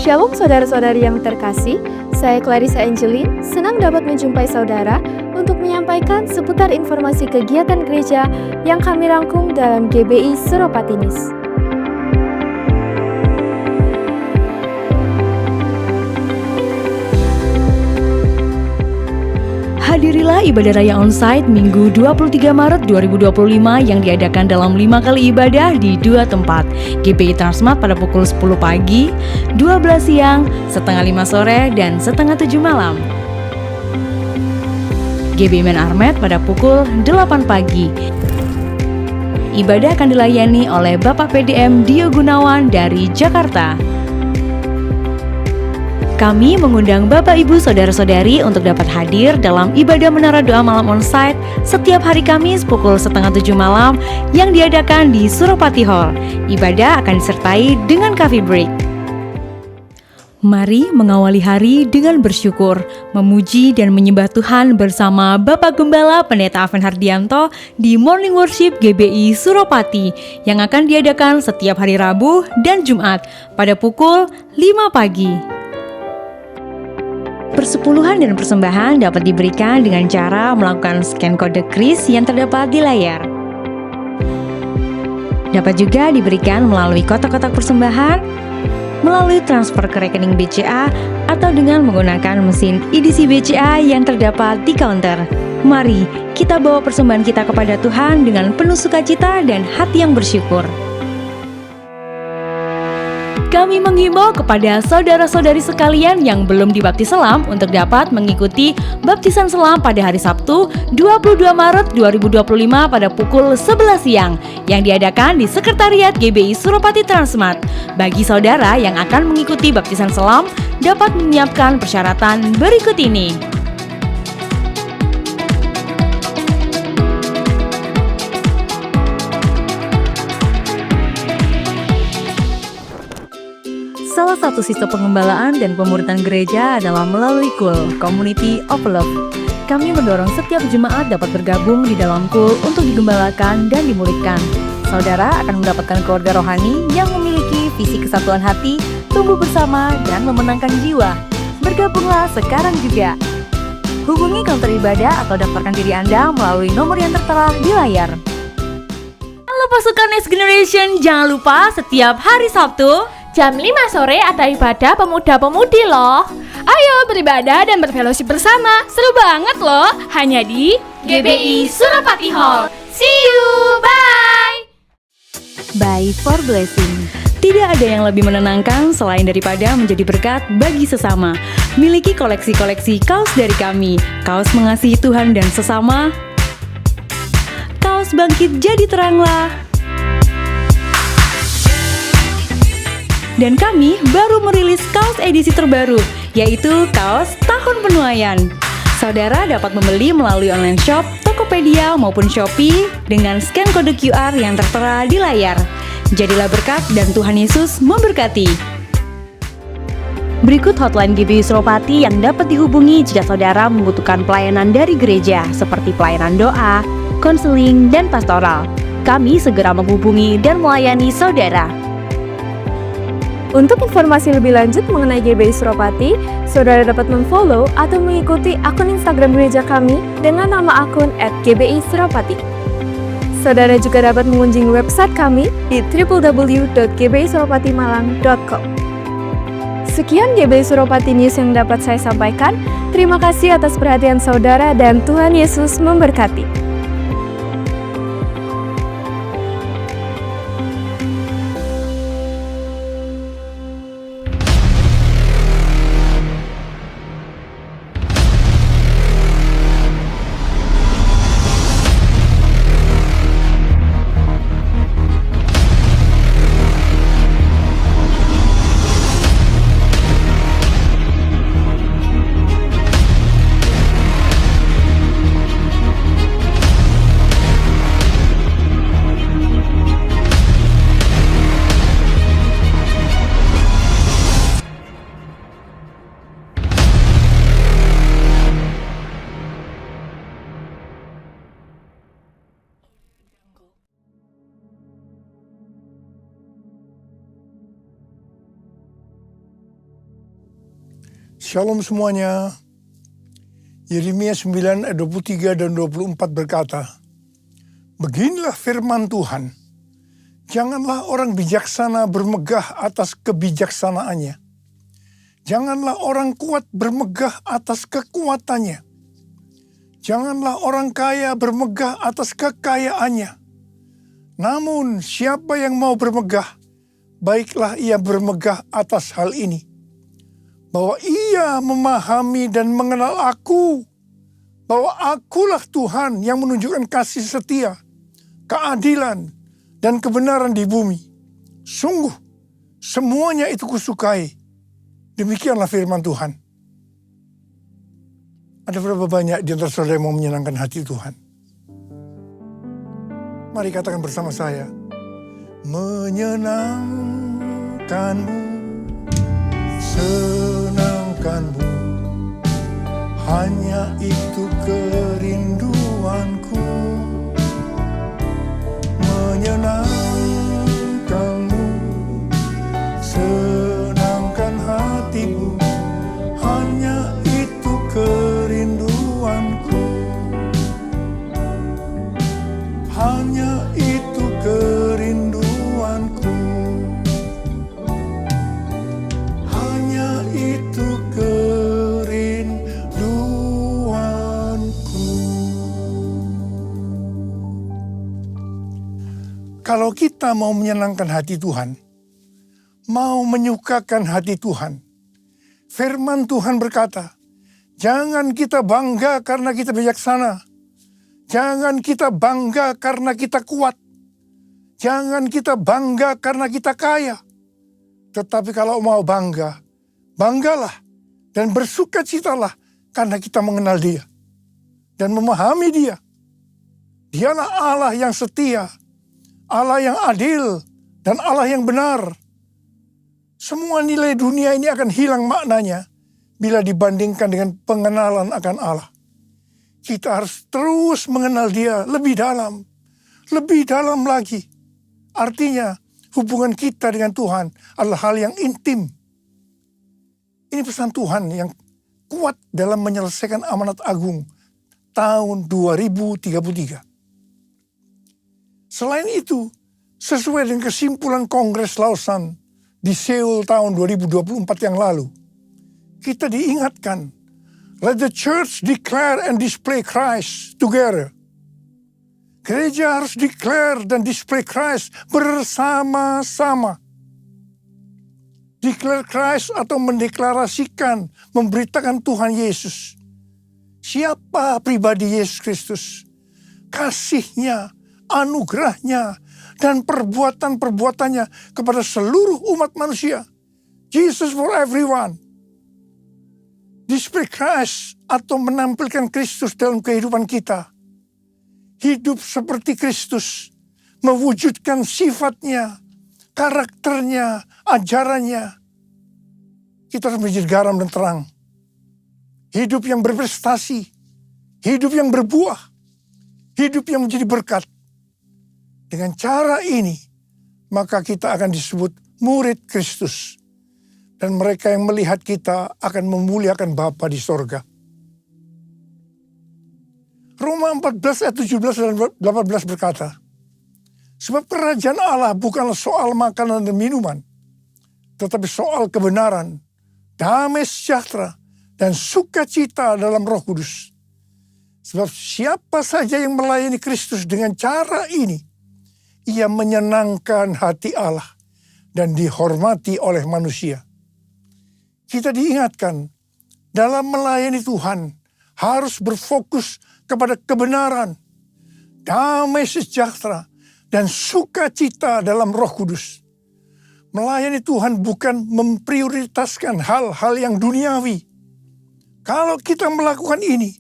Shalom saudara-saudari yang terkasih, saya Clarissa Angelin, senang dapat menjumpai saudara untuk menyampaikan seputar informasi kegiatan gereja yang kami rangkum dalam GBI Suropatinis. Hadirilah ibadah raya onsite Minggu 23 Maret 2025 yang diadakan dalam 5 kali ibadah di 2 tempat, GBI Transmart pada pukul 10 pagi, 12 siang, setengah 5 sore, dan setengah 7 malam. GBI Men Armet pada pukul 8 pagi. Ibadah akan dilayani oleh Bapak PDM Dio Gunawan dari Jakarta. Kami mengundang Bapak Ibu Saudara-saudari untuk dapat hadir dalam ibadah Menara Doa Malam Onsite setiap hari Kamis pukul setengah 7 malam yang diadakan di Suropati Hall. Ibadah akan disertai dengan coffee break. Mari mengawali hari dengan bersyukur, memuji dan menyembah Tuhan bersama Bapak Gembala Pendeta Aven Hardianto di Morning Worship GBI Suropati yang akan diadakan setiap hari Rabu dan Jumat pada pukul 5 pagi. Persepuluhan dan persembahan dapat diberikan dengan cara melakukan scan kode kris yang terdapat di layar. Dapat juga diberikan melalui kotak-kotak persembahan, melalui transfer ke rekening BCA, atau dengan menggunakan mesin edisi BCA yang terdapat di counter. Mari kita bawa persembahan kita kepada Tuhan dengan penuh sukacita dan hati yang bersyukur. Kami menghimbau kepada saudara-saudari sekalian yang belum dibaptis selam untuk dapat mengikuti baptisan selam pada hari Sabtu 22 Maret 2025 pada pukul 11 siang yang diadakan di Sekretariat GBI Suropati Transmart. Bagi saudara yang akan mengikuti baptisan selam dapat menyiapkan persyaratan berikut ini. Salah satu sistem pengembalaan dan pemuritan gereja adalah melalui KUL, Community of Love. Kami mendorong setiap jemaat dapat bergabung di dalam KUL untuk digembalakan dan dimuridkan. Saudara akan mendapatkan keluarga rohani yang memiliki visi kesatuan hati, tumbuh bersama, dan memenangkan jiwa. Bergabunglah sekarang juga. Hubungi counter ibadah atau daftarkan diri Anda melalui nomor yang tertera di layar. Halo pasukan Next Generation, jangan lupa setiap hari Sabtu Jam 5 sore ada ibadah pemuda-pemudi loh. Ayo beribadah dan berfellowship bersama. Seru banget loh. Hanya di GBI Suropati Hall. See you, bye. By For Blessing. Tidak ada yang lebih menenangkan selain daripada menjadi berkat bagi sesama. Miliki koleksi-koleksi kaos dari kami. Kaos mengasihi Tuhan dan sesama. Kaos bangkit jadi teranglah. Dan kami baru merilis kaos edisi terbaru, yaitu kaos Tahun Penuaian. Saudara dapat membeli melalui online shop, Tokopedia maupun Shopee dengan scan kode QR yang tertera di layar. Jadilah berkat dan Tuhan Yesus memberkati. Berikut hotline GBI Suropati yang dapat dihubungi jika saudara membutuhkan pelayanan dari gereja seperti pelayanan doa, konseling, dan pastoral. Kami segera menghubungi dan melayani saudara. Untuk informasi lebih lanjut mengenai GBI Suropati, saudara dapat memfollow atau mengikuti akun Instagram gereja kami dengan nama akun @GBI-Suropati. Saudara juga dapat mengunjungi website kami di www.gbisuropatimalang.com. Sekian GBI Suropati News yang dapat saya sampaikan. Terima kasih atas perhatian saudara dan Tuhan Yesus memberkati. Shalom semuanya. Yeremia 9 ayat 23 dan 24 berkata, beginilah firman Tuhan, janganlah orang bijaksana bermegah atas kebijaksanaannya. Janganlah orang kuat bermegah atas kekuatannya. Janganlah orang kaya bermegah atas kekayaannya. Namun siapa yang mau bermegah, baiklah ia bermegah atas hal ini, bahwa ia memahami dan mengenal aku, bahwa akulah Tuhan yang menunjukkan kasih setia, keadilan, dan kebenaran di bumi. Sungguh, semuanya itu kusukai. Demikianlah firman Tuhan. Ada berapa banyak di antara saudara yang mau menyenangkan hati Tuhan? Mari katakan bersama saya, menyenangkanmu, senangkanmu, hanya itu kerinduanku. Menyenangkanmu, senangkan hatimu, hanya itu kerinduanku. Hanya itu kerinduanku. Hanya itu kerinduanku. Kalau kita mau menyenangkan hati Tuhan, mau menyukakan hati Tuhan, firman Tuhan berkata, jangan kita bangga karena kita bijaksana. Jangan kita bangga karena kita kuat. Jangan kita bangga karena kita kaya. Tetapi kalau mau bangga, banggalah dan bersukacitalah karena kita mengenal Dia dan memahami Dia. Dialah Allah yang setia, Allah yang adil, dan Allah yang benar. Semua nilai dunia ini akan hilang maknanya bila dibandingkan dengan pengenalan akan Allah. Kita harus terus mengenal Dia lebih dalam lagi. Artinya hubungan kita dengan Tuhan adalah hal yang intim. Ini pesan Tuhan yang kuat dalam menyelesaikan amanat agung tahun 2033. Selain itu, sesuai dengan kesimpulan Kongres Lausanne di Seoul tahun 2024 yang lalu, kita diingatkan, let the church declare and display Christ together. Gereja harus declare dan display Christ bersama-sama. Declare Christ atau mendeklarasikan, memberitakan Tuhan Yesus. Siapa pribadi Yesus Kristus? Kasih-Nya, anugerah-Nya, dan perbuatan-perbuatannya kepada seluruh umat manusia. Jesus for everyone. Display Christ atau menampilkan Kristus dalam kehidupan kita. Hidup seperti Kristus, mewujudkan sifatnya, karakternya, ajarannya. Kita harus menjadi garam dan terang. Hidup yang berprestasi, hidup yang berbuah, hidup yang menjadi berkat. Dengan cara ini, maka kita akan disebut murid Kristus. Dan mereka yang melihat kita akan memuliakan Bapa di sorga. Roma 14 ayat 17 dan 18 berkata, sebab kerajaan Allah bukanlah soal makanan dan minuman, tetapi soal kebenaran, damai sejahtera, dan sukacita dalam Roh Kudus. Sebab siapa saja yang melayani Kristus dengan cara ini, ia menyenangkan hati Allah dan dihormati oleh manusia. Kita diingatkan, dalam melayani Tuhan harus berfokus kepada kebenaran, damai sejahtera, dan sukacita dalam Roh Kudus. Melayani Tuhan bukan memprioritaskan hal-hal yang duniawi. Kalau kita melakukan ini,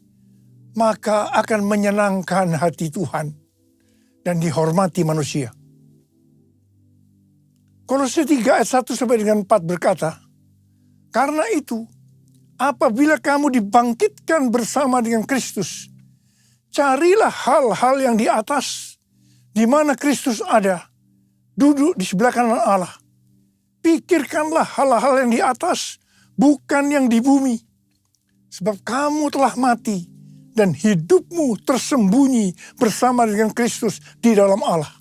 maka akan menyenangkan hati Tuhan dan dihormati manusia. Kolose 3 ayat 1 sampai dengan 4 berkata, karena itu, apabila kamu dibangkitkan bersama dengan Kristus, carilah hal-hal yang di atas, di mana Kristus ada, duduk di sebelah kanan Allah. Pikirkanlah hal-hal yang di atas, bukan yang di bumi. Sebab kamu telah mati dan hidupmu tersembunyi bersama dengan Kristus di dalam Allah.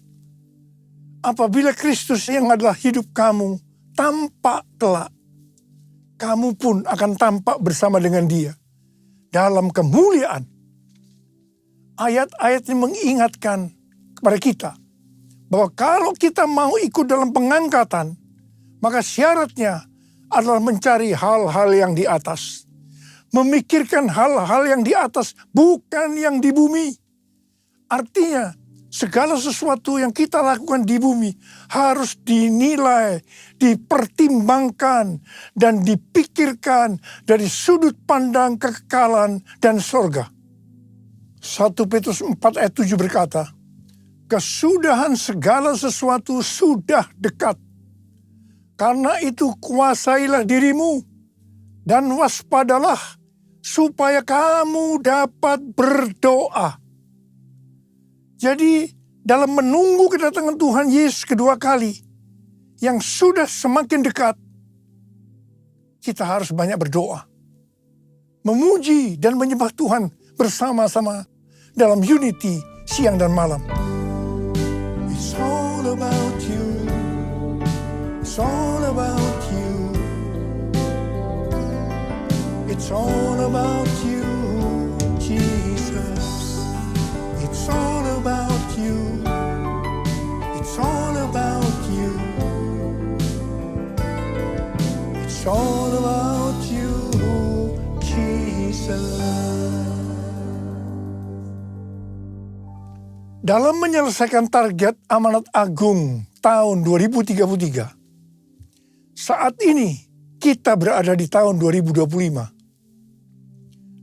Apabila Kristus yang adalah hidup kamu tampak kelak, kamu pun akan tampak bersama dengan Dia dalam kemuliaan. Ayat-ayat ini mengingatkan kepada kita bahwa kalau kita mau ikut dalam pengangkatan, maka syaratnya adalah mencari hal-hal yang di atas. Memikirkan hal-hal yang di atas, bukan yang di bumi. Artinya, segala sesuatu yang kita lakukan di bumi harus dinilai, dipertimbangkan, dan dipikirkan dari sudut pandang kekekalan dan sorga. 1 Petrus 4 ayat 7 berkata, kesudahan segala sesuatu sudah dekat. Karena itu kuasailah dirimu dan waspadalah supaya kamu dapat berdoa. Jadi dalam menunggu kedatangan Tuhan Yesus kedua kali yang sudah semakin dekat, kita harus banyak berdoa. Memuji dan menyembah Tuhan bersama-sama dalam unity siang dan malam. It's all about you. It's all about you. It's all about you, Jesus. It's all about you. It's all about you. It's all about you, Jesus. Dalam menyelesaikan target amanat agung tahun 2033, saat ini kita berada di tahun 2025.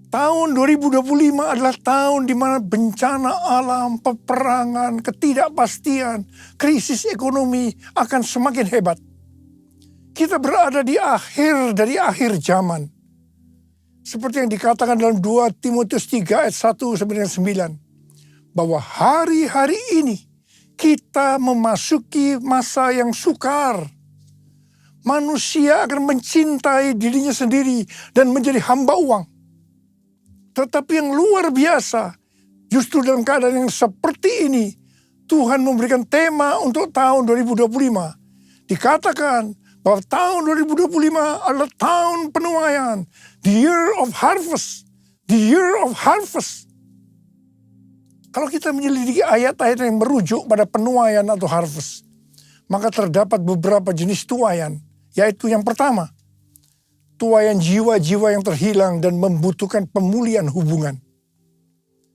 Tahun 2025 adalah tahun di mana bencana alam, peperangan, ketidakpastian, krisis ekonomi akan semakin hebat. Kita berada di akhir dari akhir zaman. Seperti yang dikatakan dalam 2 Timotius 3 ayat 1-9. Bahwa hari-hari ini kita memasuki masa yang sukar. Manusia akan mencintai dirinya sendiri dan menjadi hamba uang. Tetapi yang luar biasa, justru dalam keadaan yang seperti ini, Tuhan memberikan tema untuk tahun 2025. Dikatakan bahwa tahun 2025 adalah tahun penuaian. The year of harvest. The year of harvest. Kalau kita menyelidiki ayat-ayat yang merujuk pada penuaian atau harvest, maka terdapat beberapa jenis tuaian. Yaitu yang pertama, tuaian jiwa-jiwa yang terhilang dan membutuhkan pemulihan hubungan.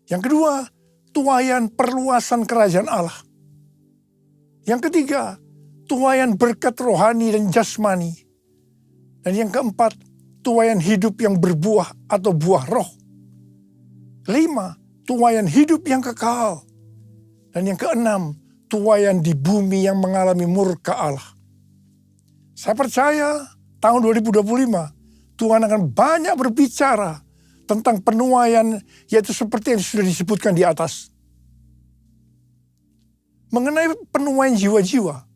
Yang kedua, tuaian perluasan kerajaan Allah. Yang ketiga, tuaian berkat rohani dan jasmani. Dan yang keempat, tuaian hidup yang berbuah atau buah roh. 5, tuaian hidup yang kekal. Dan yang keenam, tuaian di bumi yang mengalami murka Allah. Saya percaya tahun 2025 Tuhan akan banyak berbicara tentang penuaian, yaitu seperti yang sudah disebutkan di atas. Mengenai penuaian jiwa-jiwa,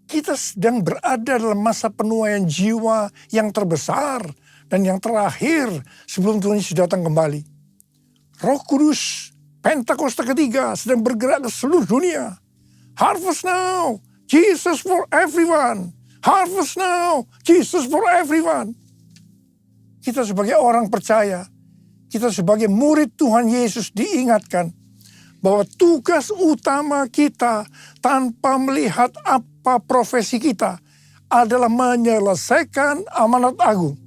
kita sedang berada dalam masa penuaian jiwa yang terbesar dan yang terakhir sebelum Tuhan Yesus datang kembali. Roh Kudus, Pentakosta ketiga sedang bergerak ke seluruh dunia. Harvest now, Jesus for everyone. Harvest now, Jesus for everyone. Kita sebagai orang percaya, kita sebagai murid Tuhan Yesus diingatkan bahwa tugas utama kita tanpa melihat apa profesi kita adalah menyelesaikan amanat agung.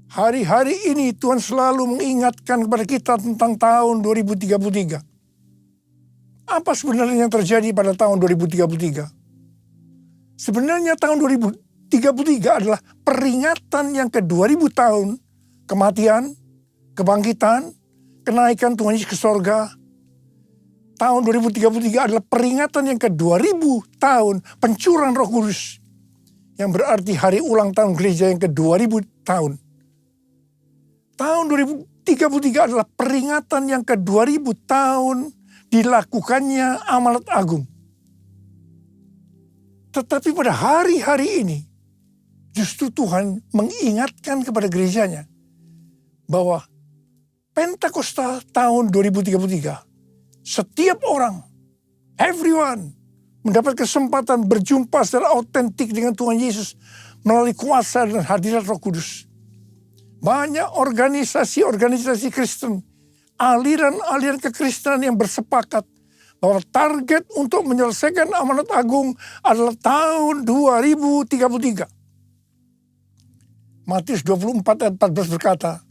Hari-hari ini Tuhan selalu mengingatkan kepada kita tentang tahun 2033. Apa sebenarnya yang terjadi pada tahun 2033? Sebenarnya tahun 2033 adalah peringatan yang ke-2000 tahun kematian, kebangkitan, kenaikan Tuhan Yesus ke sorga. Tahun 2033 adalah peringatan yang ke-2000 tahun pencurahan Roh Kudus. Yang berarti hari ulang tahun gereja yang ke-2000 tahun. Tahun 2033 adalah peringatan yang ke-2000 tahun dilakukannya amanat agung. Tetapi pada hari-hari ini, justru Tuhan mengingatkan kepada gerejanya bahwa Pentakosta tahun 2033, setiap orang, everyone, mendapat kesempatan berjumpa secara autentik dengan Tuhan Yesus melalui kuasa dan hadirat Roh Kudus. Banyak organisasi-organisasi Kristen, aliran-aliran kekristenan yang bersepakat bahwa target untuk menyelesaikan amanat agung adalah tahun 2033. Matius 24 ayat 14 berkata,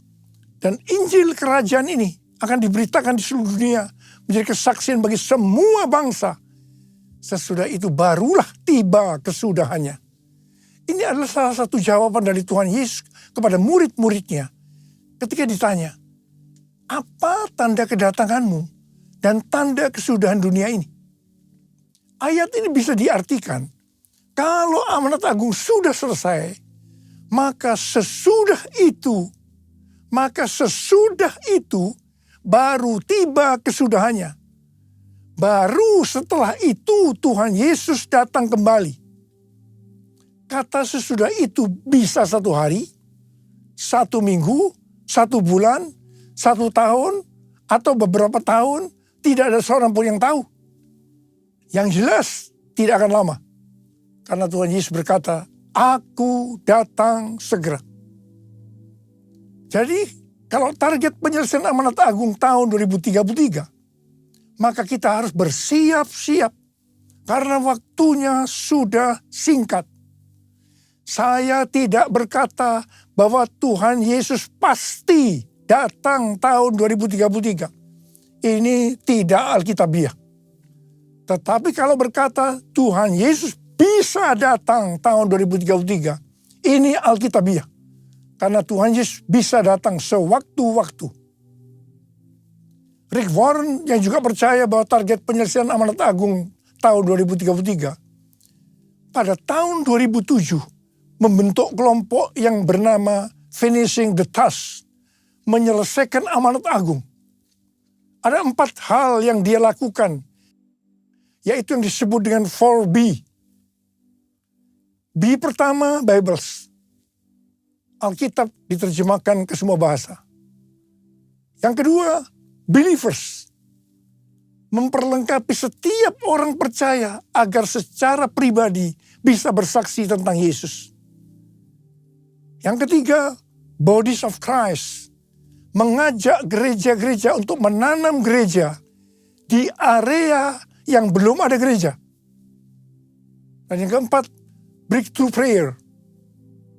dan Injil kerajaan ini akan diberitakan di seluruh dunia menjadi kesaksian bagi semua bangsa. Sesudah itu barulah tiba kesudahannya. Ini adalah salah satu jawaban dari Tuhan Yesus kepada murid-muridnya ketika ditanya, apa tanda kedatanganmu dan tanda kesudahan dunia ini? Ayat ini bisa diartikan, kalau amanat agung sudah selesai, maka sesudah itu baru tiba kesudahannya. Baru setelah itu Tuhan Yesus datang kembali. Kata sesudah itu bisa 1 hari, 1 minggu, 1 bulan, 1 tahun, atau beberapa tahun, tidak ada seorang pun yang tahu. Yang jelas tidak akan lama. Karena Tuhan Yesus berkata, Aku datang segera. Jadi kalau target penyelesaian amanat agung tahun 2033, maka kita harus bersiap-siap karena waktunya sudah singkat. Saya tidak berkata bahwa Tuhan Yesus pasti datang tahun 2033. Ini tidak alkitabiah. Tetapi kalau berkata Tuhan Yesus bisa datang tahun 2033, ini alkitabiah. Karena Tuhan Yesus bisa datang sewaktu-waktu. Rick Warren yang juga percaya bahwa target penyelesaian amanat agung tahun 2033, pada tahun 2007 membentuk kelompok yang bernama Finishing the Task, menyelesaikan amanat agung. Ada 4 hal yang dia lakukan, yaitu yang disebut dengan 4B. B pertama, Bibles. Alkitab diterjemahkan ke semua bahasa. Yang kedua, believers. Memperlengkapi setiap orang percaya agar secara pribadi bisa bersaksi tentang Yesus. Yang ketiga, bodies of Christ. Mengajak gereja-gereja untuk menanam gereja di area yang belum ada gereja. Dan yang keempat, breakthrough prayer.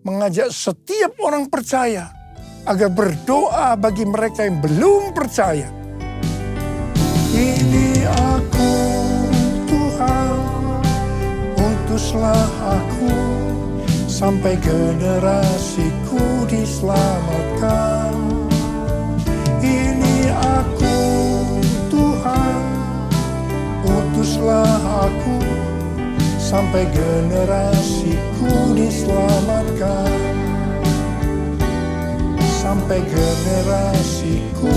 Mengajak setiap orang percaya agar berdoa bagi mereka yang belum percaya. Ini aku, Tuhan, utuslah aku, sampai generasiku diselamatkan. Ini aku, Tuhan, utuslah aku, sampai generasiku diselamatkan. Sampai generasiku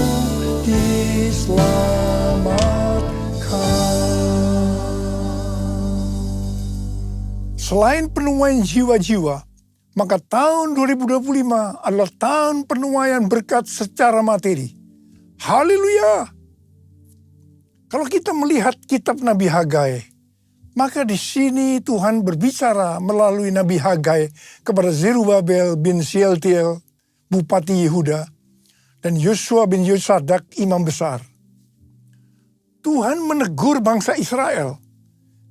diselamatkan. Selain penuaian jiwa-jiwa, maka tahun 2025 adalah tahun penuaian berkat secara materi. Haleluya! Kalau kita melihat kitab Nabi Hagai, maka di sini Tuhan berbicara melalui Nabi Hagai kepada Zerubabel bin Shealtiel, Bupati Yehuda, dan Yosua bin Yosadak, imam besar. Tuhan menegur bangsa Israel,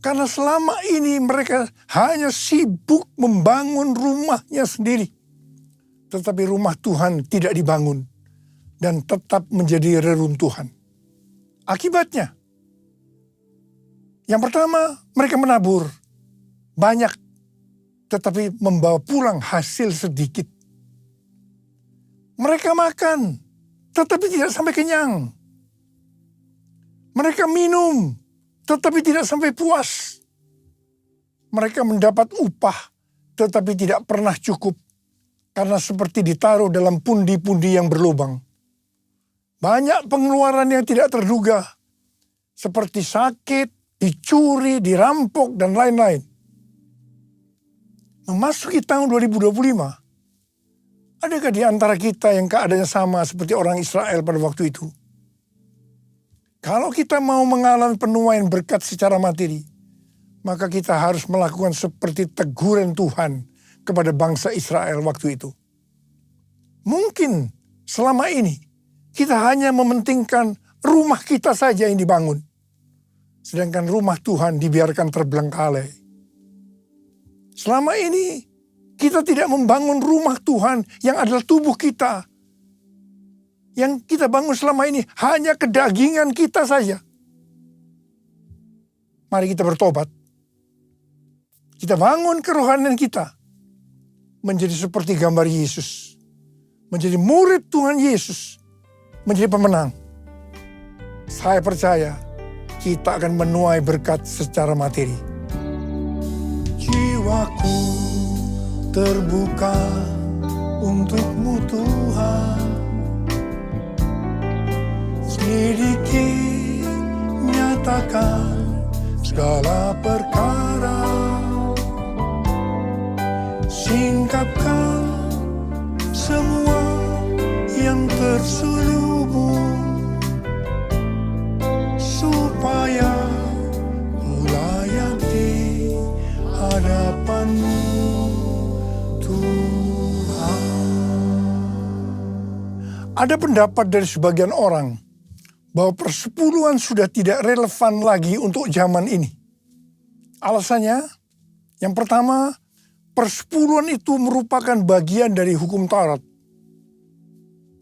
karena selama ini mereka hanya sibuk membangun rumahnya sendiri. Tetapi rumah Tuhan tidak dibangun dan tetap menjadi reruntuhan. Akibatnya, yang pertama, mereka menabur banyak, tetapi membawa pulang hasil sedikit. Mereka makan, tetapi tidak sampai kenyang. Mereka minum, tetapi tidak sampai puas. Mereka mendapat upah, tetapi tidak pernah cukup. Karena seperti ditaruh dalam pundi-pundi yang berlubang. Banyak pengeluaran yang tidak terduga, seperti sakit, dicuri, dirampok, dan lain-lain. Memasuki tahun 2025 Adakah di antara kita yang keadaannya sama seperti orang Israel pada waktu itu? Kalau kita mau mengalami penuaian berkat secara materi, maka kita harus melakukan seperti teguran Tuhan kepada bangsa Israel waktu itu. Mungkin selama ini kita hanya mementingkan rumah kita saja yang dibangun, sedangkan rumah Tuhan dibiarkan terbengkalai. Selama ini kita tidak membangun rumah Tuhan yang adalah tubuh kita. Yang kita bangun selama ini hanya kedagingan kita saja. Mari kita bertobat. Kita bangun kerohanian kita menjadi seperti gambar Yesus. Menjadi murid Tuhan Yesus. Menjadi pemenang. Saya percaya kita akan menuai berkat secara materi. Jiwaku terbuka untuk-Mu Tuhan. Sedikit nyatakan segala perkara, singkapkan semua yang terselubung, supaya ku layak di hadapan-Mu Tuhan. Ada pendapat dari sebagian orang bahwa persepuluhan sudah tidak relevan lagi untuk zaman ini. Alasannya, yang pertama, persepuluhan itu merupakan bagian dari hukum Taurat.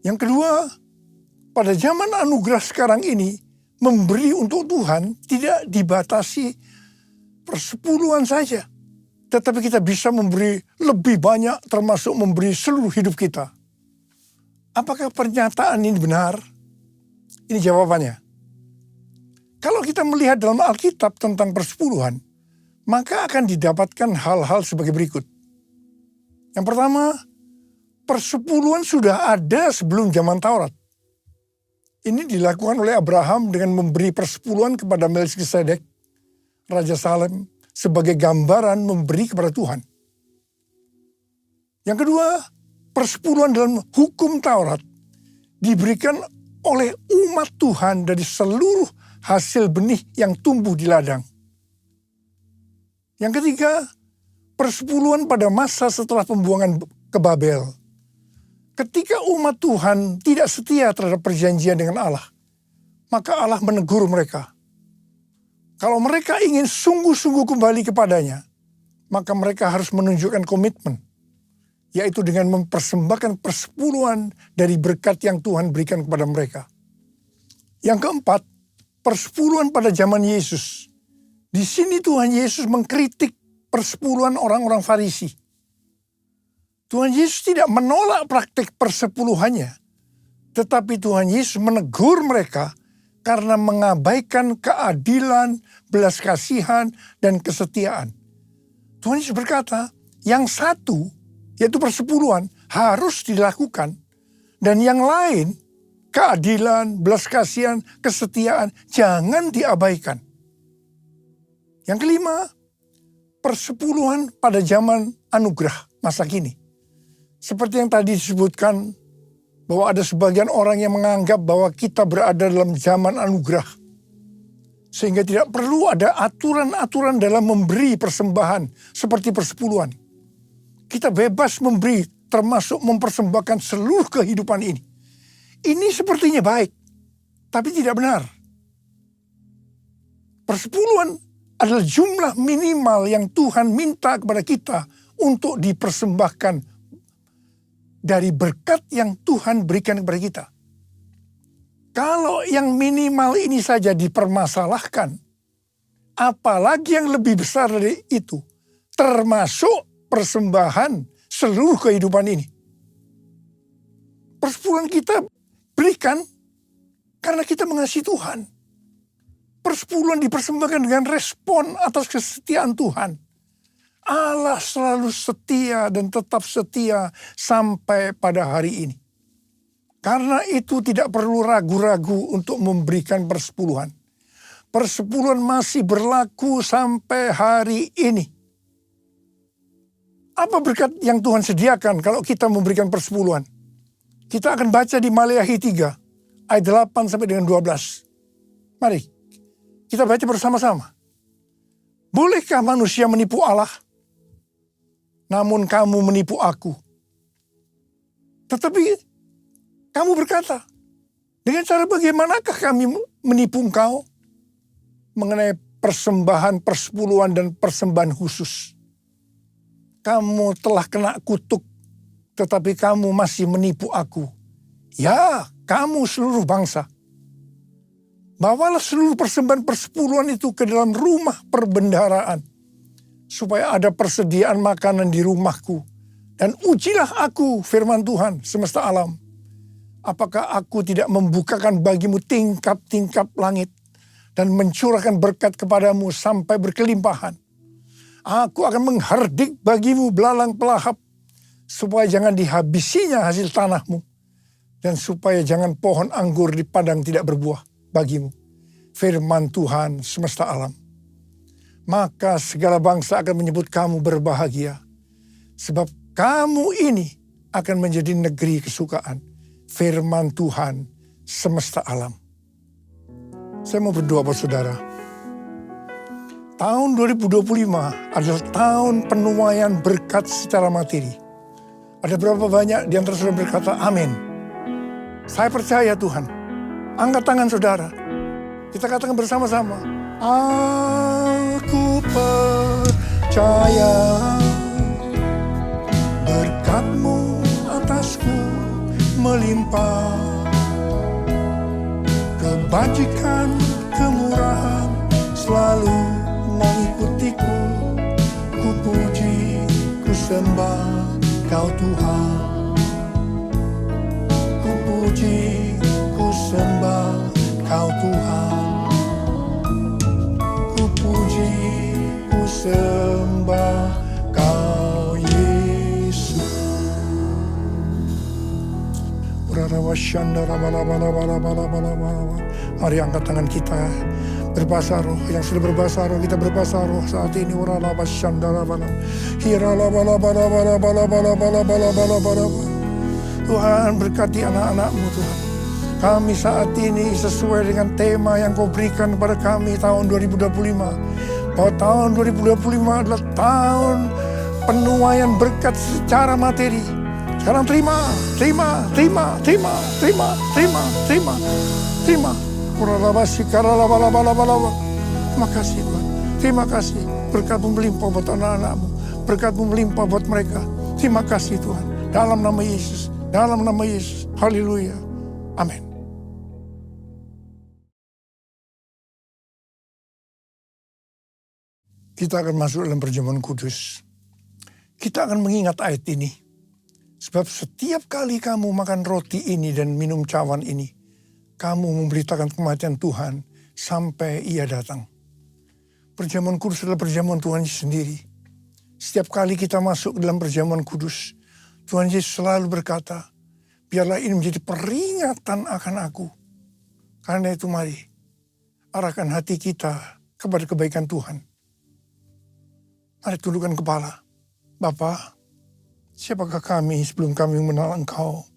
Yang kedua, pada zaman anugerah sekarang ini, memberi untuk Tuhan tidak dibatasi persepuluhan saja. Tetapi kita bisa memberi lebih banyak, termasuk memberi seluruh hidup kita. Apakah pernyataan ini benar? Ini jawabannya. Kalau kita melihat dalam Alkitab tentang persepuluhan, maka akan didapatkan hal-hal sebagai berikut. Yang pertama, persepuluhan sudah ada sebelum zaman Taurat. Ini dilakukan oleh Abraham dengan memberi persepuluhan kepada Melkisedek, Raja Salem, sebagai gambaran memberi kepada Tuhan. Yang kedua, persepuluhan dalam hukum Taurat diberikan oleh umat Tuhan dari seluruh hasil benih yang tumbuh di ladang. Yang ketiga, persepuluhan pada masa setelah pembuangan ke Babel. Ketika umat Tuhan tidak setia terhadap perjanjian dengan Allah, maka Allah menegur mereka. Kalau mereka ingin sungguh-sungguh kembali kepadanya, maka mereka harus menunjukkan komitmen, yaitu dengan mempersembahkan persepuluhan dari berkat yang Tuhan berikan kepada mereka. Yang keempat, persepuluhan pada zaman Yesus. Di sini Tuhan Yesus mengkritik persepuluhan orang-orang Farisi. Tuhan Yesus tidak menolak praktik persepuluhannya, tetapi Tuhan Yesus menegur mereka karena mengabaikan keadilan, belas kasihan, dan kesetiaan. Tuhan Yesus berkata, yang satu, yaitu persepuluhan, harus dilakukan. Dan yang lain, keadilan, belas kasihan, kesetiaan, jangan diabaikan. Yang kelima, persepuluhan pada zaman anugerah masa kini. Seperti yang tadi disebutkan, bahwa ada sebagian orang yang menganggap bahwa kita berada dalam zaman anugerah. Sehingga tidak perlu ada aturan-aturan dalam memberi persembahan seperti persepuluhan. Kita bebas memberi, termasuk mempersembahkan seluruh kehidupan ini. Ini sepertinya baik, tapi tidak benar. Persepuluhan adalah jumlah minimal yang Tuhan minta kepada kita untuk dipersembahkan dari berkat yang Tuhan berikan kepada kita. Kalau yang minimal ini saja dipermasalahkan, apalagi yang lebih besar dari itu, termasuk persembahan seluruh kehidupan ini. Persepuluhan kita berikan karena kita mengasihi Tuhan. Persepuluhan dipersembahkan dengan respon atas kesetiaan Tuhan. Allah selalu setia dan tetap setia sampai pada hari ini. Karena itu tidak perlu ragu-ragu untuk memberikan persepuluhan. Persepuluhan masih berlaku sampai hari ini. Apa berkat yang Tuhan sediakan kalau kita memberikan persepuluhan? Kita akan baca di Maleakhi 3 ayat 8 sampai dengan 12. Mari kita baca bersama-sama. Bolehkah manusia menipu Allah? Namun kamu menipu aku. Tetapi kamu berkata, dengan cara bagaimanakah kami menipu engkau? Mengenai persembahan, persepuluhan, dan persembahan khusus. Kamu telah kena kutuk, tetapi kamu masih menipu aku. Ya, kamu seluruh bangsa. Bawalah seluruh persembahan persepuluhan itu ke dalam rumah perbendaharaan, supaya ada persediaan makanan di rumahku. Dan ujilah aku, firman Tuhan semesta alam. Apakah aku tidak membukakan bagimu tingkap-tingkap langit dan mencurahkan berkat kepadamu sampai berkelimpahan. Aku akan menghardik bagimu belalang pelahap, supaya jangan dihabisinya hasil tanahmu, dan supaya jangan pohon anggur di padang tidak berbuah bagimu. Firman Tuhan semesta alam. Maka segala bangsa akan menyebut kamu berbahagia, sebab kamu ini akan menjadi negeri kesukaan. Firman Tuhan semesta alam. Saya mau berdoa buat saudara. Tahun 2025 adalah tahun penuaian berkat secara materi. Ada berapa banyak di antara saudara berkata amin. Saya percaya Tuhan. Angkat tangan saudara. Kita katakan bersama-sama. Aku percaya berkat-Mu atasku melimpah. Kebajikan, kemurahan selalu mengikutiku. Ku puji, ku sembah Kau Tuhan. Ku puji, ku sembah Kau Tuhan. Ku puji, ku sembah Kau Yesus. Mari angkat tangan kita. Berbahasa roh, yang sudah berbahasa roh, kita berbahasa roh saat ini. Tuhan berkati anak-anak-Mu Tuhan. Kami saat ini sesuai dengan tema yang Kau berikan kepada kami tahun 2025. Bahwa tahun 2025 adalah tahun penuaian berkat secara materi. Sekarang terima. Terima kasih Tuhan. Terima kasih. Berkat-Mu melimpah buat anak-anak-Mu. Berkat-Mu melimpah buat mereka. Terima kasih Tuhan. Dalam nama Yesus. Dalam nama Yesus. Haleluya. Amin. Kita akan masuk dalam perjamuan kudus. Kita akan mengingat ayat ini. Sebab setiap kali kamu makan roti ini dan minum cawan ini, kamu memberitakan kematian Tuhan sampai Ia datang. Perjamuan kudus adalah perjamuan Tuhan Yesus sendiri. Setiap kali kita masuk dalam perjamuan kudus, Tuhan Yesus selalu berkata, biarlah ini menjadi peringatan akan aku. Karena itu mari, arahkan hati kita kepada kebaikan Tuhan. Mari tundukkan kepala. Bapa, siapakah kami sebelum kami mengenal Engkau?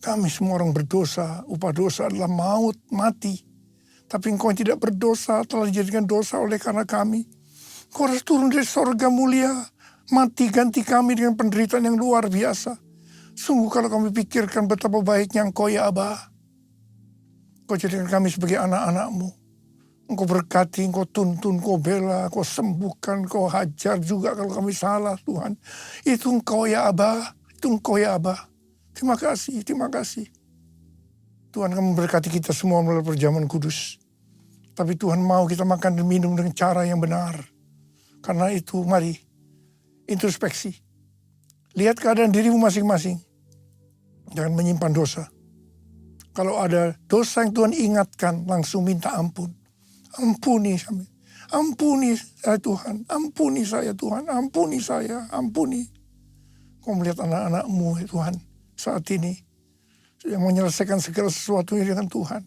Kami semua orang berdosa, upah dosa adalah maut, mati. Tapi Engkau yang tidak berdosa telah dijadikan dosa oleh karena kami. Engkau harus turun dari sorga mulia, mati ganti kami dengan penderitaan yang luar biasa. Sungguh kalau kami pikirkan betapa baiknya Engkau ya Aba. Engkau jadikan kami sebagai anak-anak-Mu. Engkau berkati, Engkau tuntun, Engkau bela, Engkau sembuhkan, Engkau hajar juga kalau kami salah Tuhan. Itu Engkau ya Aba, itu Engkau ya Aba. Terima kasih, terima kasih. Tuhan akan memberkati kita semua melalui perjamuan kudus. Tapi Tuhan mau kita makan dan minum dengan cara yang benar. Karena itu mari introspeksi. Lihat keadaan dirimu masing-masing. Jangan menyimpan dosa. Kalau ada dosa yang Tuhan ingatkan, langsung minta ampun. Ampuni kami. Ampuni saya Tuhan. Ampuni saya Tuhan. Ampuni saya. Ampuni. Kau melihat anak-anak-Mu Tuhan saat ini. Yang menyelesaikan segala sesuatunya dengan Tuhan.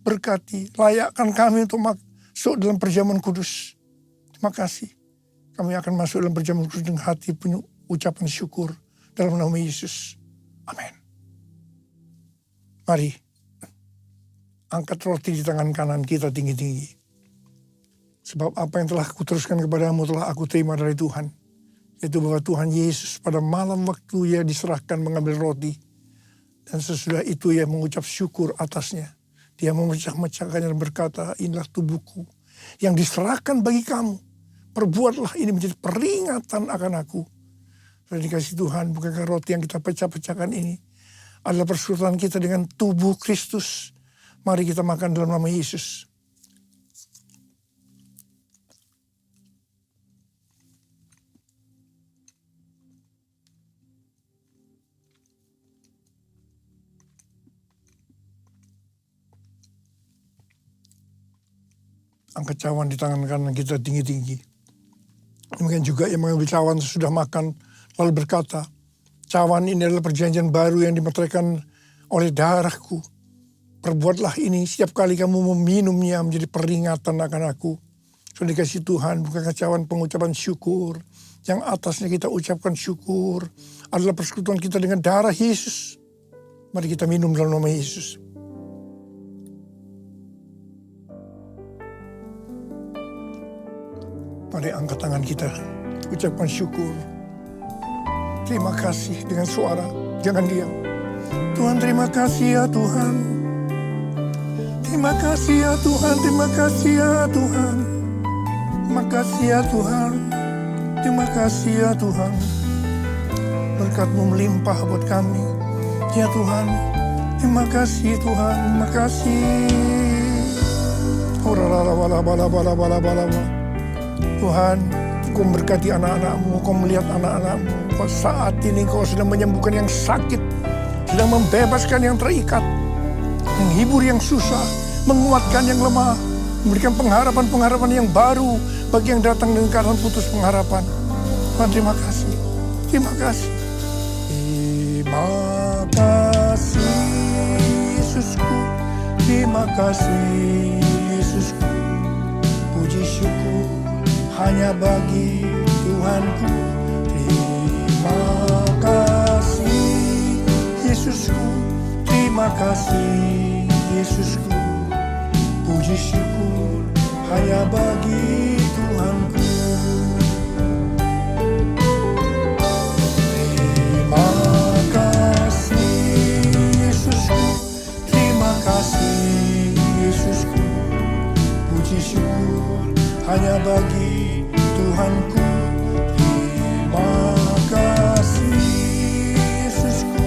Berkati. Layakkan kami untuk masuk dalam perjamuan kudus. Terima kasih. Kami akan masuk dalam perjamuan kudus dengan hati penuh ucapan syukur dalam nama Yesus. Amin. Mari, angkat roti di tangan kanan kita tinggi-tinggi. Sebab apa yang telah kuteruskan kepadamu telah aku terima dari Tuhan. Yaitu bahwa Tuhan Yesus pada malam waktu ia diserahkan mengambil roti. Dan sesudah itu ia mengucap syukur atasnya. Dia memecah-mecahkannya dan berkata, inilah tubuhku yang diserahkan bagi kamu. Perbuatlah ini menjadi peringatan akan aku. Dan dikasih Tuhan, bukankah roti yang kita pecah-pecahkan ini adalah persekutuan kita dengan tubuh Kristus. Mari kita makan dalam nama Yesus. Angkat cawan di tangan kanan kita tinggi-tinggi. Demikian juga yang mengambil cawan sesudah makan lalu berkata, cawan ini adalah perjanjian baru yang dimeteraikan oleh darahku. Perbuatlah ini setiap kali kamu meminumnya menjadi peringatan akan aku. Sudah dikasih Tuhan, bukankah cawan pengucapan syukur. Yang atasnya kita ucapkan syukur adalah persekutuan kita dengan darah Yesus. Mari kita minum dalam nama Yesus. Mari angkat tangan kita, ucapkan syukur. Terima kasih dengan suara, jangan diam. Tuhan terima kasih ya Tuhan. Terima kasih ya Tuhan, terima kasih ya Tuhan. Terima kasih ya Tuhan, terima kasih ya Tuhan. Berkat-Mu melimpah buat kami. Ya Tuhan, terima kasih Tuhan, terima kasih. Tuhan, Kau memberkati anak-anak-Mu, Kau melihat anak-anak-Mu. Saat ini Kau sedang menyembuhkan yang sakit, sedang membebaskan yang terikat, menghibur yang susah, menguatkan yang lemah, memberikan pengharapan-pengharapan yang baru bagi yang datang dengan keadaan putus pengharapan. Tuhan, terima kasih. Terima kasih. Terima kasih Yesusku. Terima kasih Yesusku. Puji syukur hanya bagi Tuhanku. Terima kasih Yesusku. Terima kasih Yesusku. Puji syukur hanya bagi Tuhanku. Terima kasih Yesusku. Terima kasih Yesusku. Puji syukur hanya bagi Tuhanku. Terima kasih Yesusku.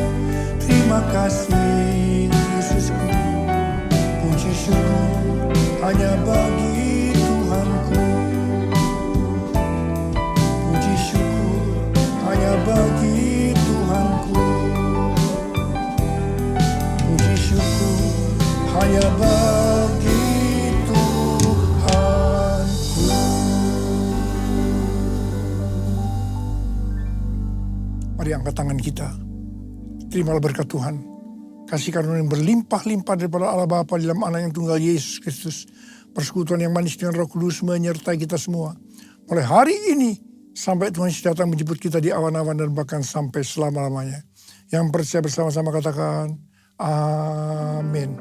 Terima kasih Yesusku. Puji syukur hanya bagi Tuhanku. Puji syukur hanya bagi Tuhanku. Puji syukur hanya bagi Tuhanku. Mari angkat tangan kita. Terimalah berkat Tuhan. Kasih karunia yang berlimpah-limpah daripada Allah Bapa dalam Anak yang tunggal Yesus Kristus. Persekutuan yang manis dengan Roh Kudus menyertai kita semua. Mulai hari ini sampai Tuhan Yesus datang menjemput kita di awan-awan dan bahkan sampai selama-lamanya. Yang percaya bersama-sama katakan, amin.